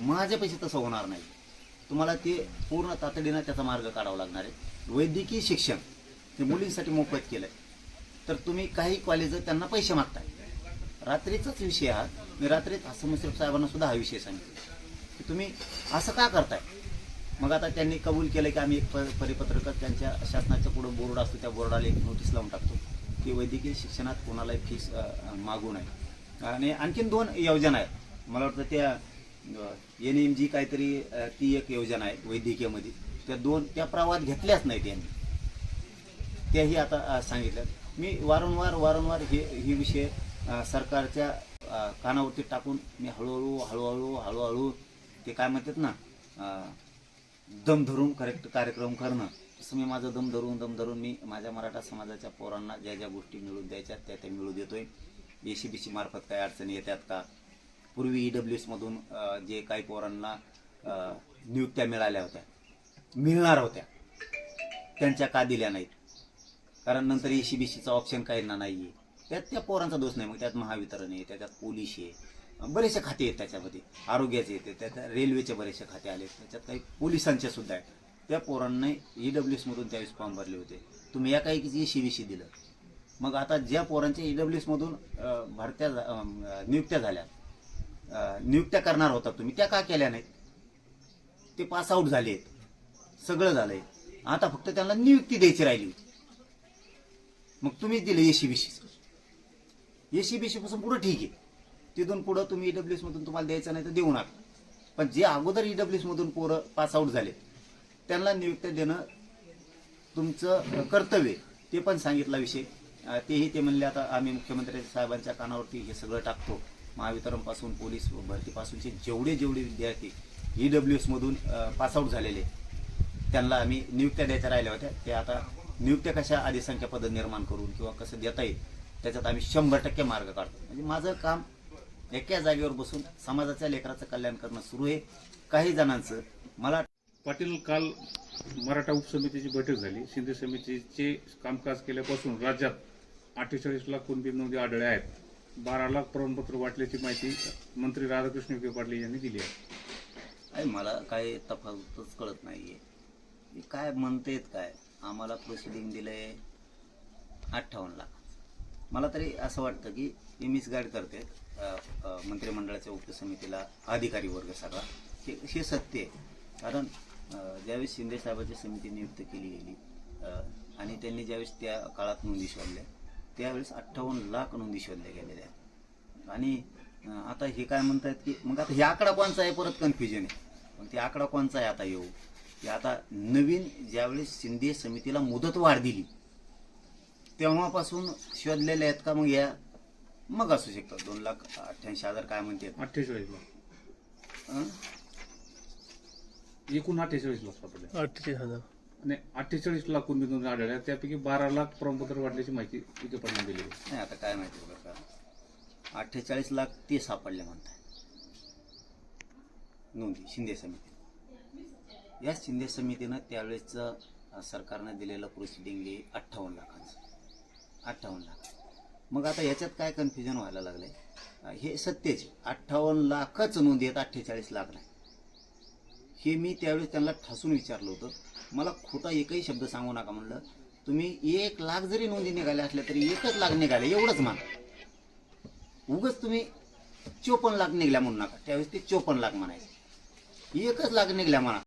माझ्या पैसे तसं होणार नाही. तुम्हाला ते पूर्ण तातडीनं त्याचा मार्ग काढावा लागणार आहे. वैद्यकीय शिक्षण ते मुलींसाठी मोफत केलं आहे, तर तुम्ही काही कॉलेज त्यांना पैसे मागताय. रात्रीचाच विषय हा. मी रात्रीत हसन मुश्रीफ साहेबांना सुद्धा हा विषय सांगितला की तुम्ही असं का करताय. मग आता त्यांनी कबूल केलं की आम्ही एक परिपत्रक त्यांच्या शासनाच्या पुढं बोर्ड असतो, त्या बोर्डाला एक नोटीस लावून टाकतो की वैद्यकीय शिक्षणात कोणालाही फीस मागू नये. आणि आणखीन 2 योजना आहेत. मला वाटतं त्या NMG काहीतरी ती एक योजना आहे वैद्यकीयमध्ये. त्या प्रवाहात घेतल्याच नाही त्यांनी, त्याही आता सांगितलं. मी वारंवार हे विषय सरकारच्या कानावरती टाकून मी हळूहळू ते काय म्हणतात ना, दम धरून करेक्ट कार्यक्रम करणं, तसं मी माझं दम धरून मी माझ्या मराठा समाजाच्या पोरांना ज्या गोष्टी मिळवून द्यायच्या त्या मिळवू देतोय. ACBC मार्फत काही अडचणी येतात का, पूर्वी EWS मधून जे काही पोरांना नियुक्त्या मिळणार होत्या त्यांच्या का दिल्या नाहीत, कारण नंतर ACBCचा ऑप्शन काही ना नाही आहे. त्यात त्या पोरांचा दोष नाही. मग त्यात महावितरण आहे, त्याच्यात पोलीस आहे, बरेचसे खाते आहेत त्याच्यामध्ये, आरोग्याचे येते, त्याच्यात रेल्वेचे बरेचसे खाते आले, त्याच्यात काही पोलिसांचे सुद्धा आहेत. त्या पोरांनी EWS मधून त्यावेळेस फॉर्म भरले होते. तुम्ही या काही ACBC दिलं. मग आता ज्या पोरांच्या EWS मधून नियुक्त्या झाल्या, नियुक्त्या करणार होता तुम्ही, त्या का केल्या नाहीत. ते पास आउट झाले, सगळं झालंय. आता फक्त त्यांना नियुक्ती द्यायची राहिली होती. मग तुम्ही दिलं ACBC पासून पुढे ठीक आहे. तिथून पुढं तुम्ही EWS मधून तुम्हाला द्यायचं नाही तर देऊ नका. पण जे अगोदर EWS मधून पोरं पास आउट झाले त्यांना नियुक्त्या देणं तुमचं कर्तव्य, ते पण सांगितला विषय. तेही ते म्हणले आता आम्ही मुख्यमंत्री साहेबांच्या कानावरती हे सगळं टाकतो. महावितरणपासून पोलीस भरतीपासूनचे जेवढे विद्यार्थी EWS मधून पास आउट झालेले त्यांना आम्ही नियुक्त्या द्यायच्या राहिल्या होत्या. ते आता नियुक्त्या कशा अधिसंख्या पद निर्माण करून किंवा कसं देता येईल त्याच्यात आम्ही 100% मार्ग काढतो. म्हणजे माझं काम एका जागेवर बसून समाजाच्या लेकराचं कल्याण करणं सुरू आहे. काही जणांचं मला पाटील, काल मराठा उपसमितीची बैठक झाली. शिंदे समितीचे कामकाज केल्यापासून राज्यात 48 लाख कुणबी नोंदी आढळल्या आहेत. 12 लाख प्रमाणपत्र वाटल्याची माहिती मंत्री राधाकृष्ण विखे पाटील यांनी दिली आहे. मला काही तफावतच कळत नाहीये. काय म्हणतेत काय, आम्हाला प्रोसिडिंग दिलंय 58 लाख. मला तरी असं वाटतं की हे मिसगाईड करते मंत्रिमंडळाच्या उपसमितीला अधिकारी वर्ग सगळा. हे सत्य आहे. कारण ज्यावेळेस शिंदे साहेबांची समिती नियुक्त केली गेली आणि त्यांनी ज्यावेळेस त्या काळात नोंदी शोधल्या त्यावेळेस 58 लाख नोंदी शोधल्या गेलेल्या आहेत. आणि आता हे काय म्हणतायत की मग आता हे आकडा कोणचा आहे, परत कन्फ्युजन आहे. मग ते आकडा कोणचा आहे आता येऊ की आता नवीन ज्यावेळेस शिंदे समितीला मुदत वाढ दिली तेव्हापासून शोधलेल्या आहेत का, मग या मग असू शकतात 2,88,000 काय म्हणते 48 लाख एकूण 48 लाख सापडले. 48,000 आणि 48 लाख कुणबी नोंदी आढळल्या, त्यापैकी 12 लाख प्रमाणपत्र वाटल्याची माहिती विखे पाटील दिली. नाही. आता काय माहिती बरं का, 48 लाख ते सापडले म्हणताय नोंदी शिंदे समिती. या शिंदे समितीनं त्यावेळेसचं सरकारनं दिलेलं प्रोसिडिंग 58 लाखांचं. 58 लाख. मग आता याच्यात काय कन्फ्युजन व्हायला लागलंय. हे सत्यच 58 लाखच नोंदी आहेत, 48 लाख नाही. हे मी त्यावेळेस त्यांना ठासून विचारलं होतं. मला खोटा एकही शब्द सांगू नका म्हणलं. तुम्ही 1 लाख जरी नोंदी निघाल्या असल्या तरी 1च लाख निघाले एवढंच माना. उगच तुम्ही 54 लाख निघल्या म्हणू नका. त्यावेळेस ते 54 लाख म्हणायचे. 1च लाख निघल्या म्हणा.